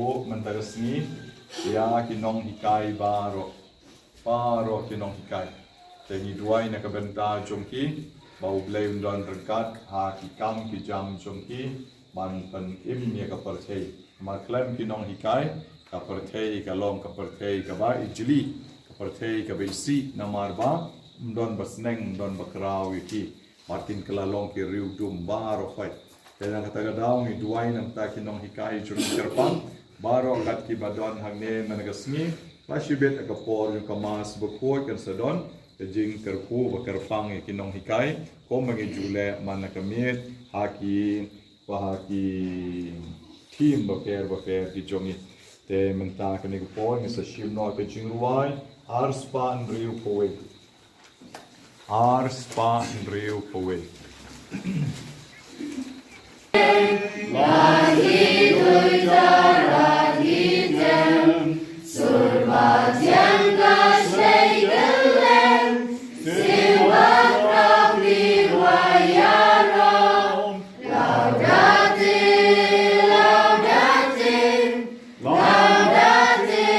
po mantagasni ya ki Nonghikai baro ki Nonghikai tengi duai na kabenta jongki bau blai undon rengkat ha ki kam ki jam jongki man pan im ya ka perthei ma klem ki Nonghikai ka perthei ka long ka perthei ka ba ijli ka perthei ka besi namar ba undon basneng undon bakrau ki Martin kelalong ki riu dum baro fai Kaya kata daw ni duay ng taki Nonghikai jurong kerpang baro kat ki badon hangne managasngi pasibet akapor yung kamas bukoy kan sadon kajing kerku bakerpang ki Nonghikai ko magi jule manakamit haki team baker ki jongi te menta kani ko ni sa shimno kajing ruai arspan riu poe Lagi tujar hitam, surbat yang kasih siwat rapi wayarom, laudate, Maria, laudate,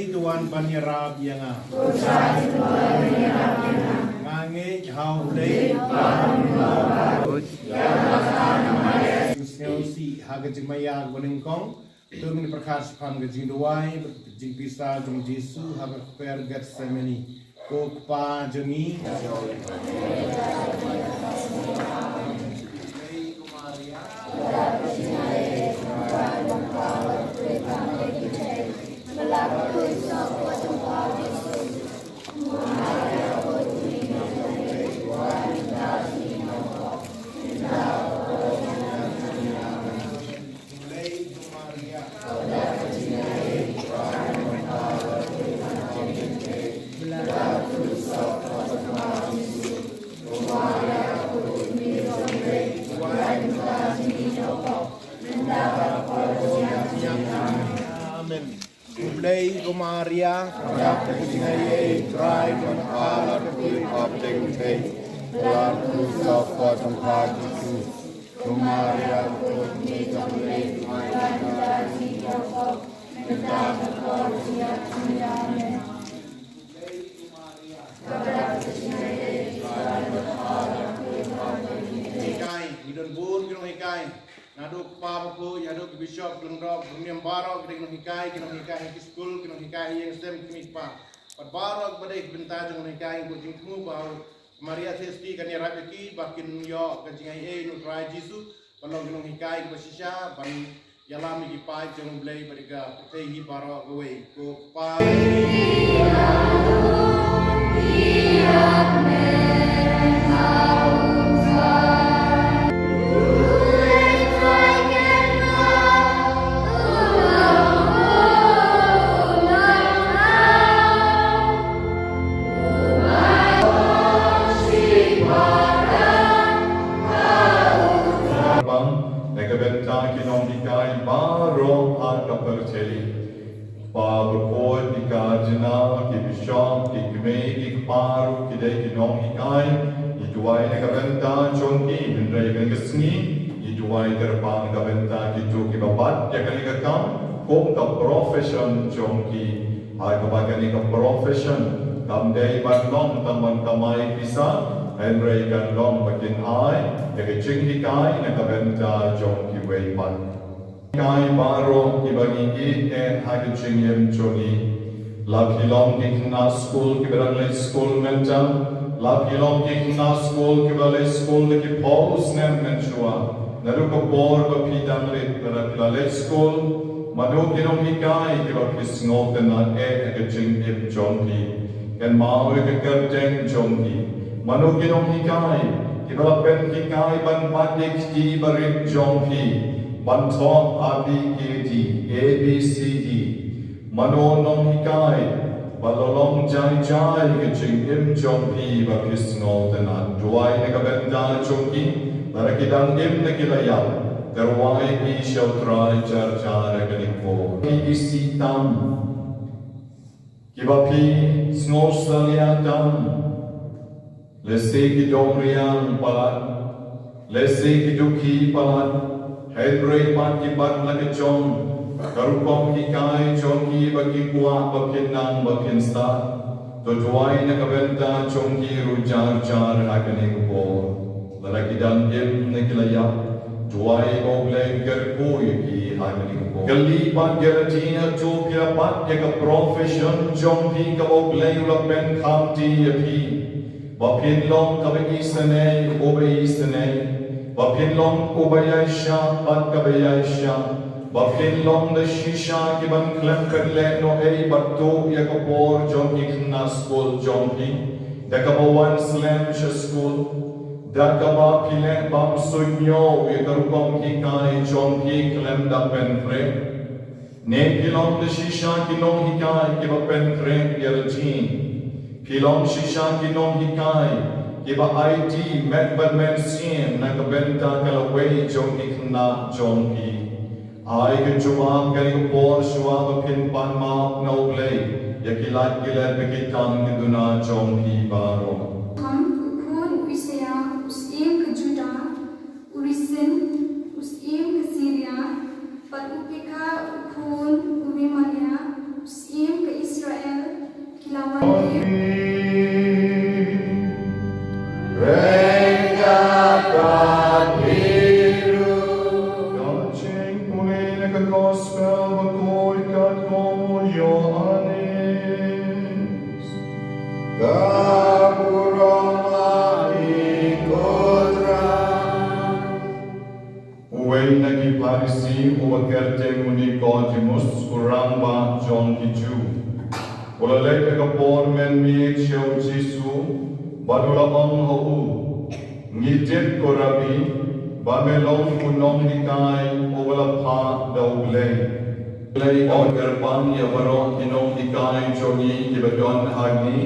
Tuan Banyarab yang ngange hau lei si haga jimaya gonengkong turun perkas pan gajing duai jing pisa jing Jesu haga per Getsemani kok pa jengi Play Maria, Maria, try to follow the way of the faith. Blood to suffer from God to Maria, put me to play my Nonghikai, naduk papaku, yaduk bishop, kelengdok, berniam barok, Nonghikai ki school, Nonghikai yang sem kemipa. Pat barok badai bynta Nonghikai kucing temu bau Maria Testi kan ya rapeki bakin yo kancing ai nu try Jesu, balong Nonghikai basisha ban yalam ki pai jeng blai bariga petehi barok gawe ko pa Negabenta ki Nonghikai baro harga perceli Pabukod ki kardinal ki bishop ki kmei ki paru ki dei ki Nonghikai Iduai negabenta chongki hindrai gangasngi Iduai terpang negabenta ki tu ki babat ya kani kakam Kong ka profession chongki Harga bagani ka profession Kam dei batlong taman kamai pisa Henry kan long bakin ai ya ke Nonghikai na kabenta jong ki wei pan kai baro ki bagi ki en ha ke chingem choni la ki long ki na school ki berang le school menta la ki long ki na school ki berang le school ki pos nem menchua na ru ko bor ko pidang le berang le school Manu kinong hikay kiba kisngot na agajing im jongki. Kan mau kekerjeng jongki. Manu kinong hikay kiba pen hikay ban padik di barik jongki. Ban top abi kedi ABCD. Manu nong hikay balolong jai jai kejing im jongki ba kisngot na duai nakabenda jongki. Narakidang im nakilayam. Terwai ki syautra jar-jar ganikpo. Ki isitam. Kibapi snor saliatam. Lese ki dongriang palat. Lese ki duki palat. Hedre pat ki bat lagajong. Karupong ki kai chong ki bagi kuat bakin nang bakin sta. Tujuai nakabenta chong ki rujar-jar ganikpo. Narakidang im nakilayam. Tuai obleng kerpui ki hagani ko. Kalipat geratina tu kirapat ya profession jompi ka obleng lapen kamti ya pi. Bapin long kabe isane obe isane. Bapin long obaya sha pat kabaya sha. Bapin long de shisha ki ban klem kerle no ei batu ya kapor jompi kna school jompi. Dakabawan slam sha school. Dakaba pile bam sunyo yekarupam ki kai chon ki klem da pentre ne pilom de shisha ki non hikai ki ba pentre yerjin pilom shisha ki non hikai ki ba IT met ban men sim na ka benta kala way chon ki khna chon ki ai ke chuam kali ko por shwa ba pin pan ma no play yakilat kilat bekitan ki duna chon ki baro Ngijit korabi, bamelong kunong hikay, obala pa daw lay. Lay o gerbang ya baro kinong hikay jogi kibadon hagni,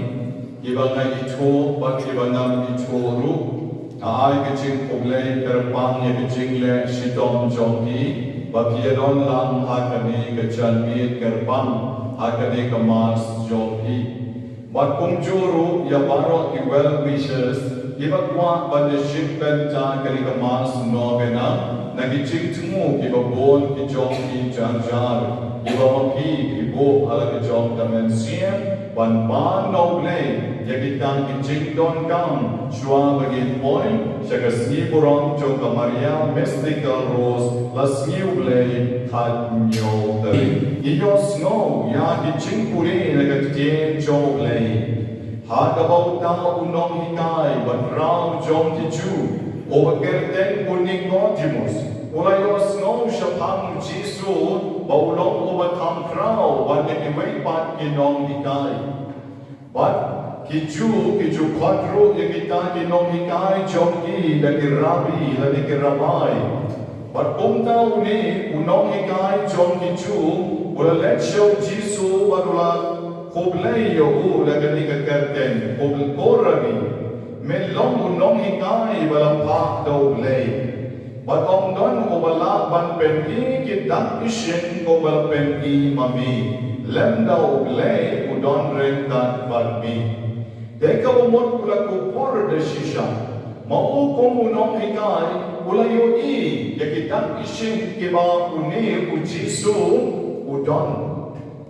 kiba nga ito, pat kiba nga ito ru. Aay kaching oblay gerbang ya kaching le shitong jogi, bakiyadon lang hakani kachan miit gerbang, hakani kamas jogi. Bat kung juru ya baro ki well wishes, Iba kuat pada ship benta kali kemas Novena, nagi cing temu iba bon ki jom ki jar-jar, iba mapi ibo ala ki jom tamen siam, ban ban noble, ya kita ki cing don kam, shua bagi point, syaga sni burong jom ka Maria mystical rose, la sni ublay had nyo dari. Iyo snow ya ki cing puri naga tien jom ublay. Hagabau ta unong hikay, badraw jom kichu, o bagerdeng uning notimus, ulayos no syapang jisu, baulong o batam kraw, waniniway pat kinong hikay. Bat kichu kwadro yung kita kinong hikay, jom ki, lagi rabi, lagi rabay. Bat kumta uni, unong hikay, jom kichu, ulalet siyong jisu, barula, Koblay yo lagani ka kerten, kobl korami, melong unong hikay balampak daw blay. Batong don ko balaban pengi kitang isin ko balpengi mami, lem daw blay udon rentan barbi. Deka umot pula kupor de shisha, mau kong unong hikay ulayo i, yakitang isin kiba unir ujisu udon.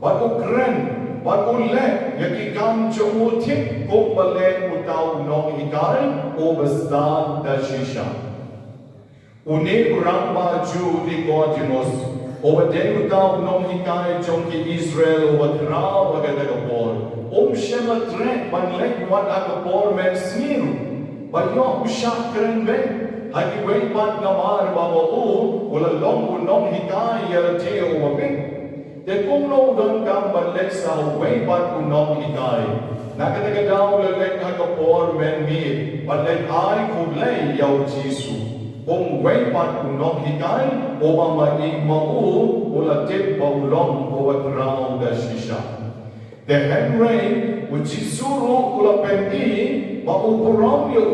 Bato kren, Bagulle, yakikam jumutik ko bale utaw nong hikay o basta da shisha. Uni urang baju di Godimos, o bade utaw nong hikay jongki Israel o batraw agad agapor. Shema trek banlek wat agapor men sniru. Bayo usah keren ben. Hagi wei bat ngamar bawa ula long Nonghikai ya te o ben. Te kung no don kam balek sa wei bat Nonghikai. Nakataga daw lalek hakapor men mi balek ai kulay yaw Jisu. Kung wei bat Nonghikai o mamai mau ula tip baulong o atraw da shisha. The Henry Ujisuru ula pendi maupuram yo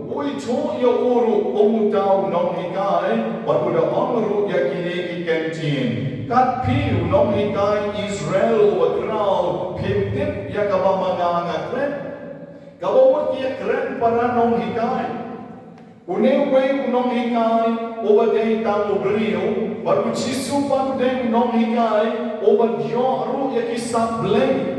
ui to yo uru umutaw Nonghikai baruda amru yakini kentin kat piu Nonghikai Israel wa crowd pimtip yakabamanga ngakren kabawat ya kren para Nonghikai unewe Nonghikai obadei tamu brio baru Jisu badei Nonghikai obadyo ru yakisablei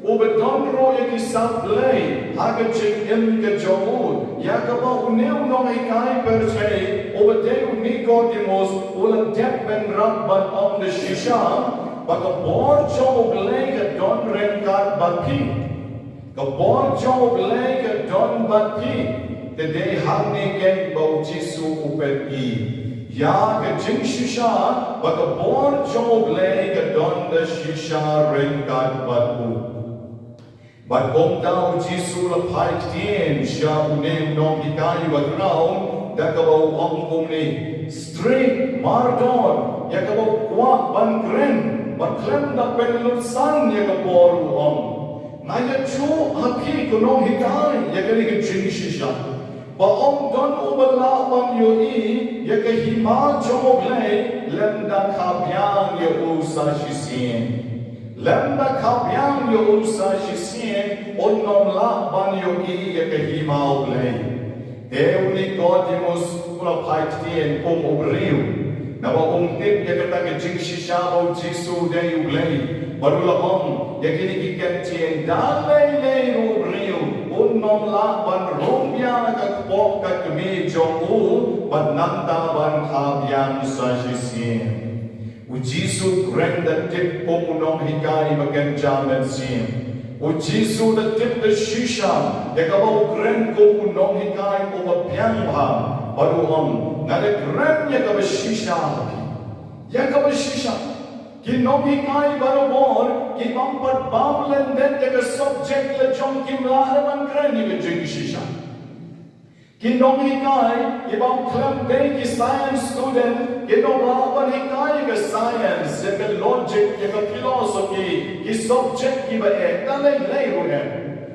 Ubedonro yang disablay, haga cik ke jauh, yakaba uneu Nonghikai percaya, ubedeu Nicodemus, ulat dep ben rabban om de shisha, baka bor jauh belai ke don rengkat baki, ke bor jauh belai ke don baki, tedei hamne geng bau Jisu upeti, ya ke jing shisha, baka bor jauh belai ke don de shisha rengkat batu. But kung daw Jisu la paiktin siya unim Nonghikai wagraw dakabaw ang kumni straight mardon yakabaw kwa bankren bankren na penlutsan yakaboru ang ngaya chu haki ko Nonghikai yakali ka siya baong don ubalaban yoi yakahima jomoglay lenda kabyang yusa shisin Lenda kabyang yo usa shisien onnom lakban yo iya kahimau blay. Deu Nicodemus kula paitien obriu. Nawa umtip ya kata jing shisha o Jisu deu blay. Barula yakini kikentien dalay lay obriu. Onnom lakban rombya kakpok kakmi jong pananta ban kabyang sa shisien. Jisu grand the tip of Nonghikai bagan jaman sim. Jisu the tip the shisha. Yakaba grand ko Nonghikai o piang ba. Baru nade grand yakaba shisha. Yakaba shisha. Ki Nonghikai baru bor ki bampat bamlen den yaka subject le jong kim laharaman grand yaka jing shisha. Ki Nonghikai ibang klam day ki science student ki Nonglaban hikai ka science yaka logic yaka philosophy ki subject ki ba dalay lay ruhen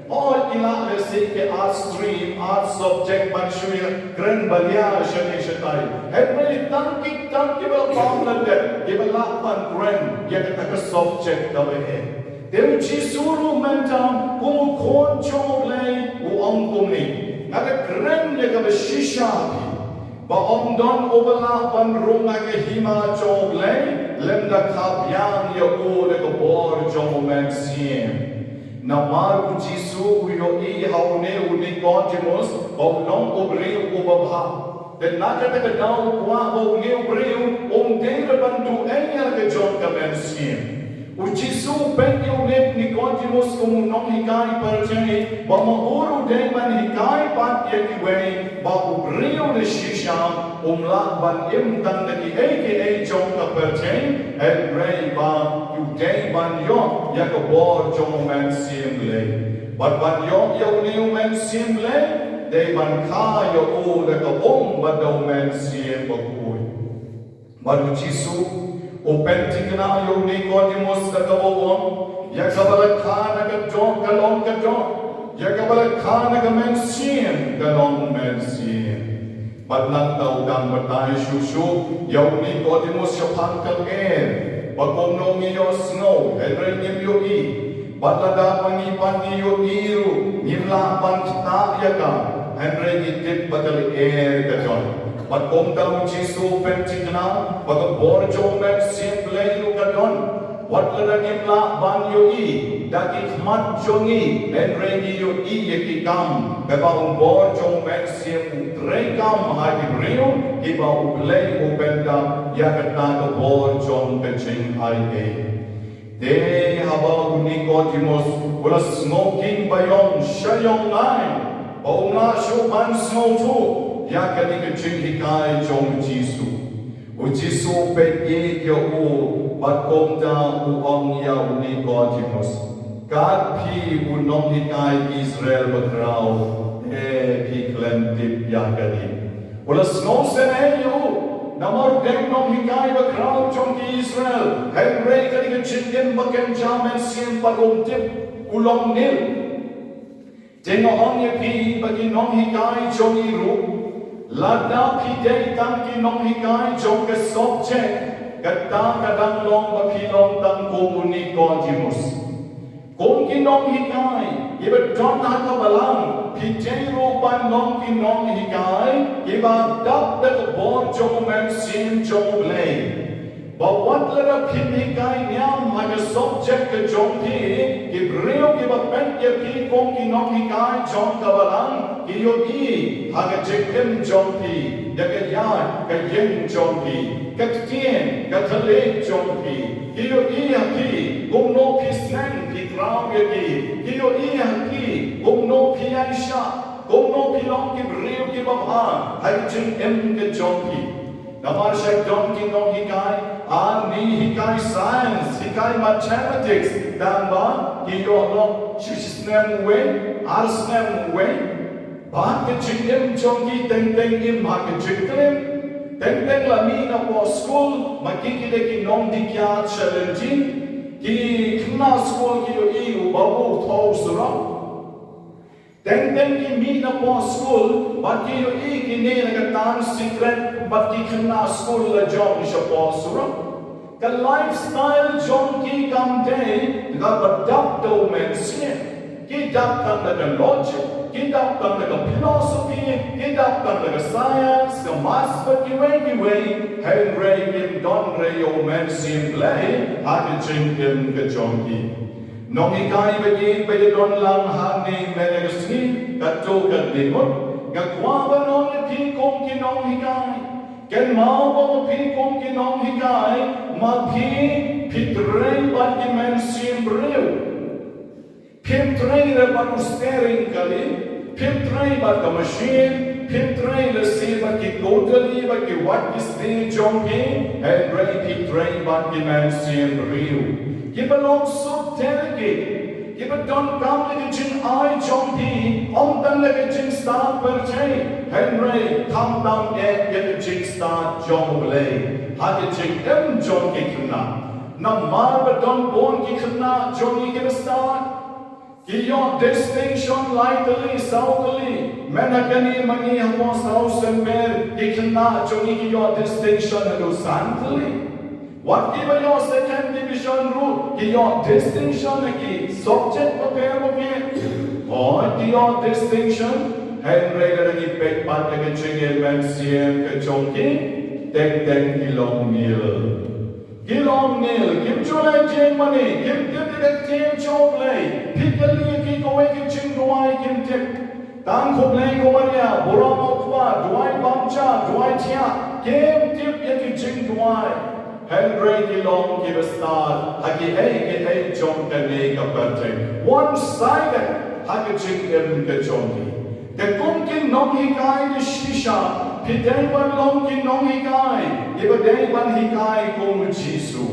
or ila lesi ki art stream art subject ban shuya grand balya shani shatai every tanki ba pamlan de ki ba lapan grand yaka taka subject da he dem Jisuru mentam kung kon choglay u angkumni Nada keren ya ka shisha ba omdon obalapan runga ke hima joglay lemda kabyang ya o le ko bor jomen siem namaru Jisu yo I haune Nicodemus oblong obreu obabha den nakata ka daw kwa obreu omdeng bantu enya ke jong ka men siem O Jisu penyo net Nicodemus kung Nonghikai percaya bamauru de manhikai pat yakiway ba ubriyo de shisha lakban imtan daki aka jong ka percaya el rey ba yudey ban yo yakabor jong men simble but ban yo yaw men simble de ban ka yo o de ka ba daw men simble but o Jisu O pentikna yo Nicodemus kakawon, yakabala kana ka jong kalong ka jong, yakabala kana ka mensin kalong mensin. Badlang tau dang batay shushu, yo Nicodemus yo pangkal pagkong nong iyo snow, henry niyo I, badlada pangipan niyo iru, nila kita yaka, henry itip batal ka jong. Pagkong daw Jisu pentikna, pagkabor jomen simple lukadon, watla imla banyo I, dakit mat jongi, enregi yo I yakikam, bebang bor jomen sim utrekam hagibrio, iba ublay ubenda, yakata bor jom peching ay De habang Nicodemus, wala smoking bayong siyayong ay, ông là số ban snow thu ya cái này cái chuyện thì cái trong Giêsu u Giêsu bên ye kia u bắt công ta u ông ya u Nicodemus các phi u Nonghikai Israel bakrao phi klen tip ya cái này u là snow sen hay u namar deng Nonghikai bakrao trong Israel hay rei cái này chuyện em bakem jamen siem pagom tip u long nil Tengok orang pi bagi Nonghikai jom iru, lada pi day tang ki Nonghikai jom ke subject, kata kadang long bagi long tang komuni Nicodemus. Kom ki Nonghikai, iba don haka balang, pi day rupan long ki Nonghikai, iba dap dak bor jom men sim jom blay. Bawat lada Nonghikai niam hanya subject ke jom pi, Ibreo ki bapen ye pi kong ki Nonghikai jom kabalang, ki yo i hanya jekem jom pi, ya ke ya ke yen jom pi, ke tien ke thale jom pi, ki yo i ha pi kong no pi snang pi krao ye ki yo i ha pi kong no pi Aisha, kong no pi long ki Ibreo ki babha, hanya jekem ke jom pi. Namar Shekdon ki Nonghikai, Nonghikai science, hikai mathematics, damba ki yo long shisnem we, arsnem we, bahan ke chingem chongi teng im ha ke chingem, teng la mi na po school, makikide ki Nonghikai challenging, ki kna school ki yo i babu thau surah. Teng ki mi na po school, but ki yo i ki ne na tan secret, but ki kna school la jom ni po surah. Ka lifestyle jom ki kam day, ka badap do men sin. Ki dap kan na logic, ki dap kan na philosophy, ki dap kan na science, ka maths but ki way, Henry kim don re yo men sin play, ha ki jing kim ka jom ki. Nonghikai bagi don lang hang ni menegasni kato kadlimot gakwa ba non pi kong ki Nonghikai ken mau ba pi kong ki Nonghikai ma pi pitrei ba ki men sim breu pitrei re ba steering kali pitrei ba ka machine pitrei le se ba ki totally ba ki what is the jompi and re pitrei ba ki men sim breu Give a long so delegate. Give a don come like a chin I jompi. Then like a chin star per chain. Henry come down yet get a chin star jombly. Had a chin em John Kikuna. Now Marba don born Kikuna Johnny get a start. Give your distinction lightly, southerly. Menagani money was house and bear. Kikuna Johnny give your distinction hello santly. What give your second division rule? Give your distinction again. Subject prepare again. Or give your distinction. Henry lagi pek part ke chingel men siem ke chongki. Tek kilong nil. Give chulai jeng money. Give the team choplay. Pikali ki kowe ki ching duai kim tip. Tang koplay ko maria. Borong okwa. Duai bamcha. Duai tia. Kim tip ki ching duai. Henry Kilong give a start. Hagi hey John Kane kapate. One-sided. Hagi ching em ke Johnny. The kumkin Nonghikai the shisha. Pidei ban long ki Nonghikai. Iba day ban hikai kung Jisu.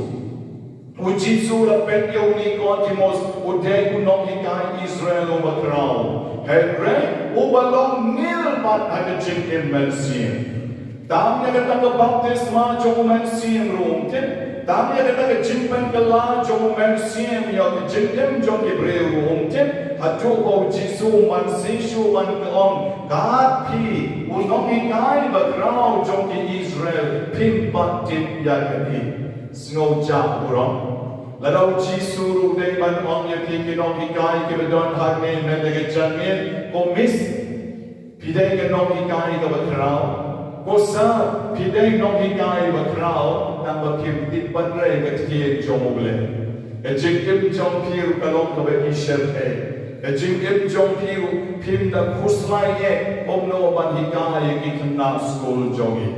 Jisu la pet yo Nicodemus. Uday ku Nonghikai Israel umakraw. Henry ubalong nil bat hagi ching em melsin. Tam ya kata ke baptisma jom men sim room tip. Tam ya kata ke jimpen ke la jom men sim ya ke jimtem jom ke breu room tip. Hatu ko Jisu man sishu man ke on. God pi Nonghikai bakrao jom ke Israel pimpat tip ya ke di. Snow jak urang. Lalu Jisu rudai ban on ya pi ke Nonghikai ke bedon hagne men ke janmin komis. Pidai ke Nonghikai ke bakrao. Kosa pidei Nonghikai bakrao nang bakim tipan re ketie jomoble. Ejim jom piru kalong kabe isher he. Ejim jom piru pim da kuslai ye omno ban hikai ki kena school jogi.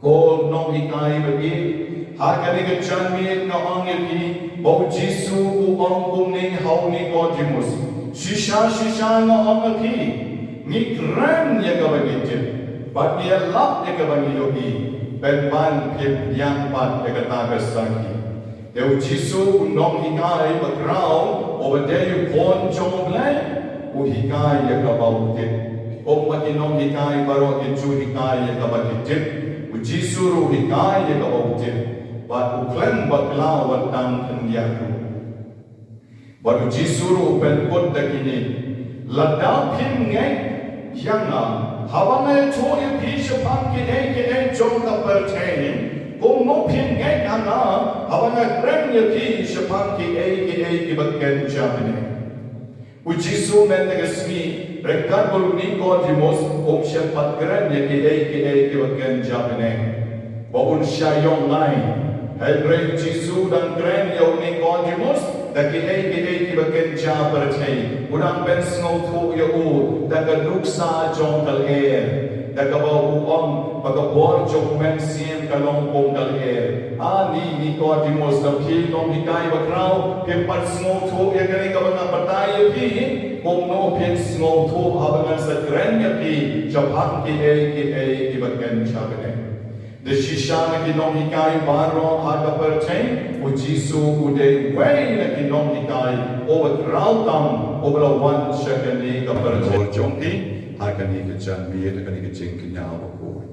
Ko Nonghikai bagi hakani ke janmi na angye pi bau Jisu u ong kum ning hau Nicodemus. Shisha na angye pi ngikran ya kabagi jip bagia lap ya kabagi yogi benban pip yang pat ya kata besaki eu jisu Nonghikai bagrau obade pon jongle uhikai ya kabau jip mati Nonghikai baro ju hikai ya kabagi jip jisu ru hikai ya kabau jip bat uklan baklau watang kenyaku baru jisu ru ben pot dakini Lada pin ngay yang hawangai choy pisha pang kene jong ka pertain kung no pin ngay yang hawangai kren ya pisha pang kene bagen jamine ujisu men negasmi rekan boluni ko dimos option pat kren ya kene bagen jamine baun syayong ngai Hebrew jisu dan kren ya uni ko dimos Daki bagen ja percaya, udang ben snow tu ya daga duksa jong kal daga bau om, baga bor jong men siem kalong pong kal ni ko di mos na pil Nonghikai bakrau, kempat snow tu ya kani ka mga patay pi, kung no pin snow tu habangan sa kren ya pi, japak ki bagen ja bene. The Shishana ki Nonghikai baro aga pertain ujisu ude way na ki Nonghikai over rautam over a one shakani ka pertain jongki hakani ka chan mi hakani ka ching kinyaw ko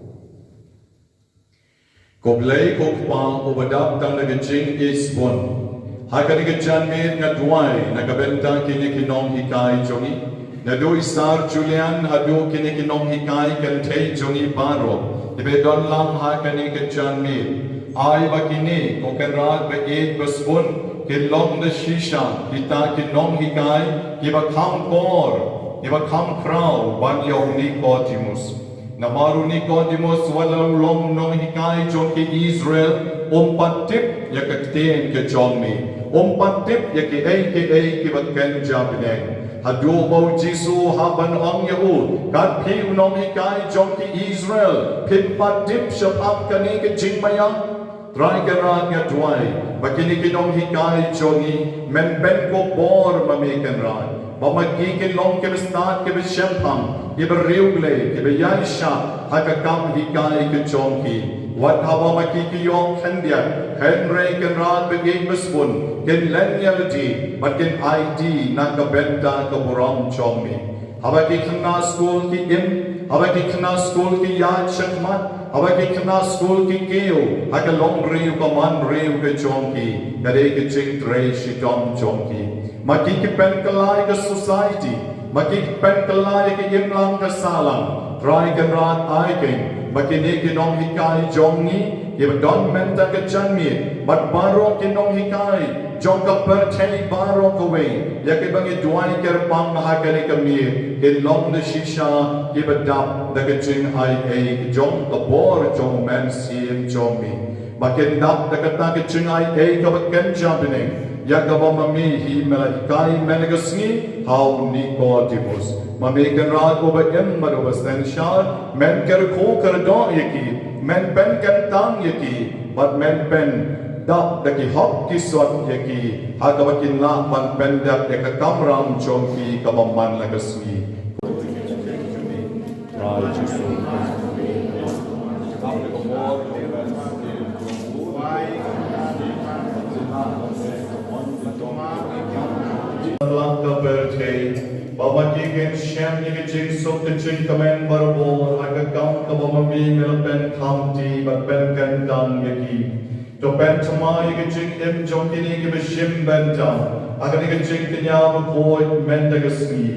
koblay kokpa obadap tang na ka ching is bon hakani ka chan mi nga duai na kabenta kini ki Nonghikai jongi na do isar Julian hado kini ki Nonghikai kan tay jongi baro Ibe don lang ha kani ke chan mi ai bakini ko kan rat be ek basbun ke long de shisha kita ki Nonghikai ki ba kham kor ki ba kham krau ban yong Nicodemus na maru Nicodemus wala long Nonghikai jong ki Israel patip ya ka ten ke jong mi patip ya ki ba ken jabne Hadu bau jisu haban ang yaud kat pi Nonghikai jong ki Israel pin patip syapap kani ke jingmayang try gerat nga duai bakini ki Nonghikai jongi men ben ko bor mamikan rat bamagikin long ke start ke syampang ke beriugle ke yaisha hakakam hikai ke jongki wat haba makiki yong kandia henry kan rat begin besbun ken lenyality but ken ID na ka benta ka burang chongmi haba ki khna school ki im haba ki khna school ki yad shakmat haba ki khna school ki keo haka long riu ka man riu ke chongki kare ke ching tre shitom chongki maki ki pen kalai ka society maki ki pen kalai ki im lang ka salang try kan rat aiking Makini ki Nonghikai jongi ye don menta ke chanmi but baro ki Nonghikai jong ka pertei baro ko we ya ke bangi duai ker pang ha kani kami ke long de shisha ye badap da ke ching ai jong ka bor jong men sim jomi makin dap da ka ta ke ching ai ka baken jumping ya ka ba mami hi Nonghikai menegasni how Nicodemus mami kan rat ko ba em maro basten shar men ker ko ker do yaki men pen kan tang yaki but men pen dap daki hop ki sot yaki ha ka bakin la man pen dap ya ka kamram chongki ka man lagasni right so Langka berkei, bapa kiken shem ni kecing sok kecing kamen barbor, agak kam ka bapa mi melpen kamti, bat pen kentang yaki. To pen tama kecing im jom kini ke beshim bentang, agak ni kecing kenya bukoi mendagasni.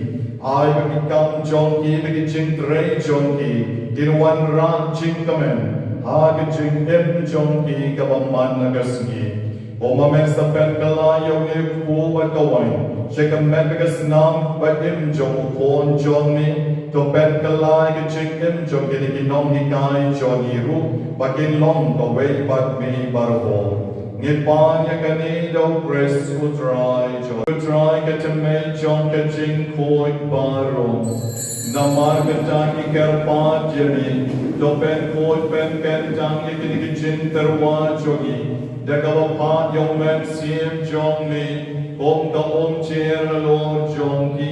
Ai bagi kam jom ki bagi kecing trei jom ki, kinwan ran cing kamen, ha kecing im jom ki ka bapa nagasni. Oma men sa pen kala yaw ni ku ba kawain. Shekam men bigas nam ba im jong kon jong ni. To pen kala ke ching im jong ki ki Nonghikai jong ni ru. Bakin long ka way bat me barho. Nipan ya kani do press utrai jong. Utrai ka temel jong ka ching koi baro. Namar ka tangi kerpat jani. To pen koi pen kentang ki ki ching terwa jongi. Dagawapat yung men siem jong ni, om ka om cher lo jong ki,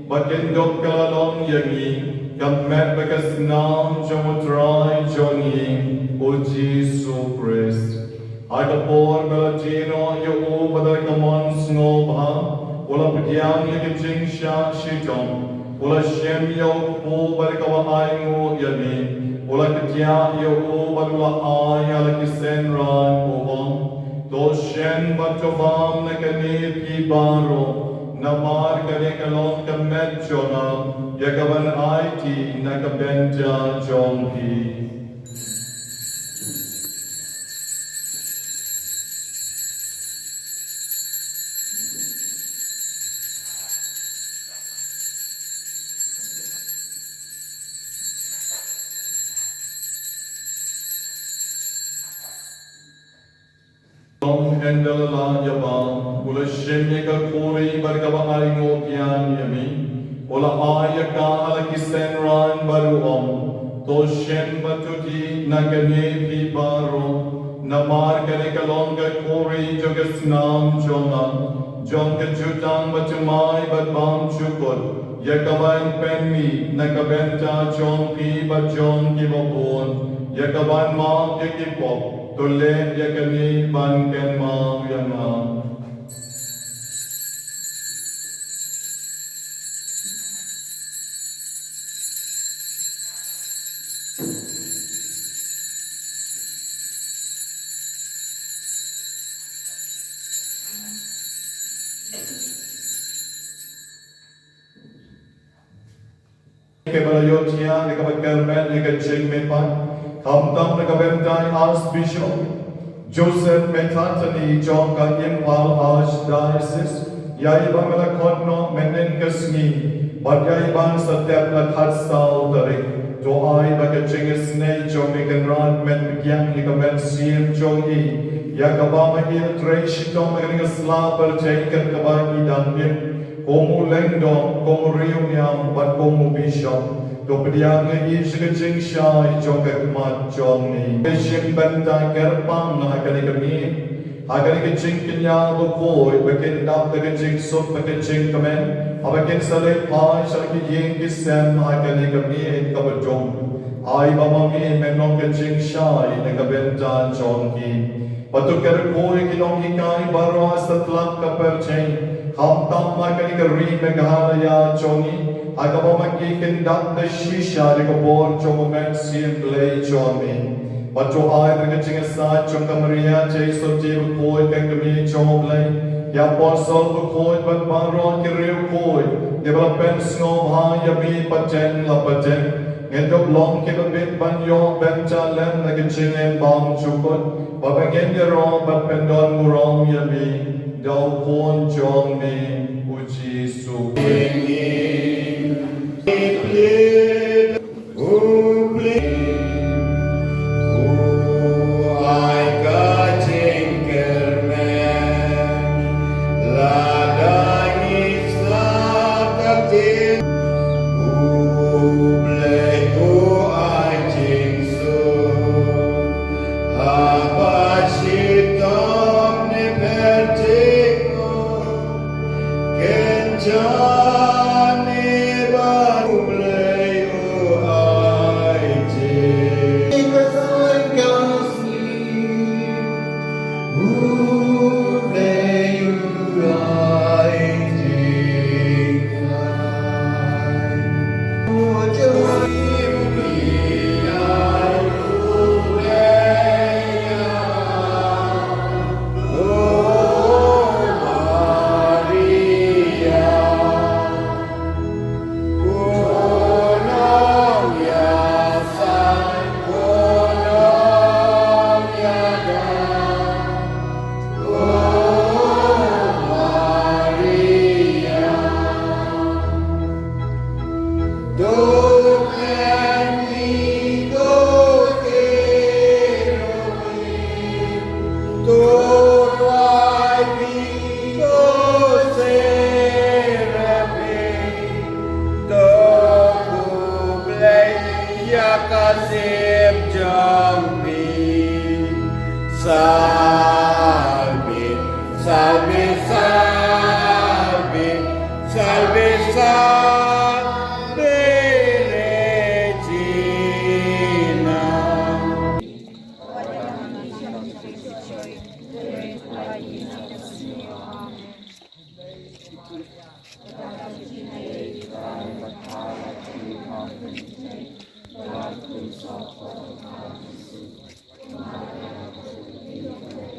Bakin dok kalalong yangi, kamet bakas nam jomutrai joni, O Jesus Christ. Agapor belatino yo badar kamon snobha, Ola pediang likijing sha shitom, Ola shem yo po barkawa aingo yami, Ola ketia yo badula ay alakisen ran obam, Do shen batobam nakani pibaro, Namar kare kalon kamet jona, Yagavan aiti nakabenta jompi. Endala yaba, ula shemye ka kuri bargaba aingo pian yami, ula ayaka ala kisen ran baruam, to shem batuti nagane pi baro, namar kare kalonga kuri jogas nam jona, jonga jutang batumai batbam chukot, yakaban penmi nakabenta jon pi bat jon kibapon, yakaban mam yakipop, Tole yakani ban ken ma yana. Kebalayotia nekabakarmen nekajing mepan. Hamtam nekabentai Archbishop Joseph Metatani Jonga Impal Archdiocese Yaiban Melakotno Menengasni Bagyaiban Satep Lakatsal Tarik Doai Bagajingas Ne Jomigan Ran Men Bigyang Nikaben Siem Jongi Yakabama Il Treshito Meganisla Perjaikan Kabagi Danbim Komu Lengdom Komu Riunyam Bat Komu Bishop Dopediang Ishkaching Shai Jogak Mat Jomni. Bishim Benta Kerpang Hakanikami. Hakanikaching Kenya Bukoi, Bakin Dap the Kaching Sup Bakaching Kamen. Abakin Sale Pai Shaki Ying Kisem Hakanikami Kabajong. I Bamami Menon Kaching Shai Nekabenta Jonki. Patukar Koi Nonghikai Baro Asatlak Kaperchain. Hamtam Hakanikari Meghalaya Jongi. Agabamaki conduct the shisha de gabor chomomen siem play chomi. But to I the getting aside chonka Maria chase of table koi kangami chomoplay. Yapon sol koi but baron kiril koi. Development snow high yabi paten la paten. End of long keep a bit banyo benta lem like a ching and bomb chukot. But again the wrong but pendon murom yabi. Dal pon jong me uchi su. Salve, salve, salve, salve. สอบคนท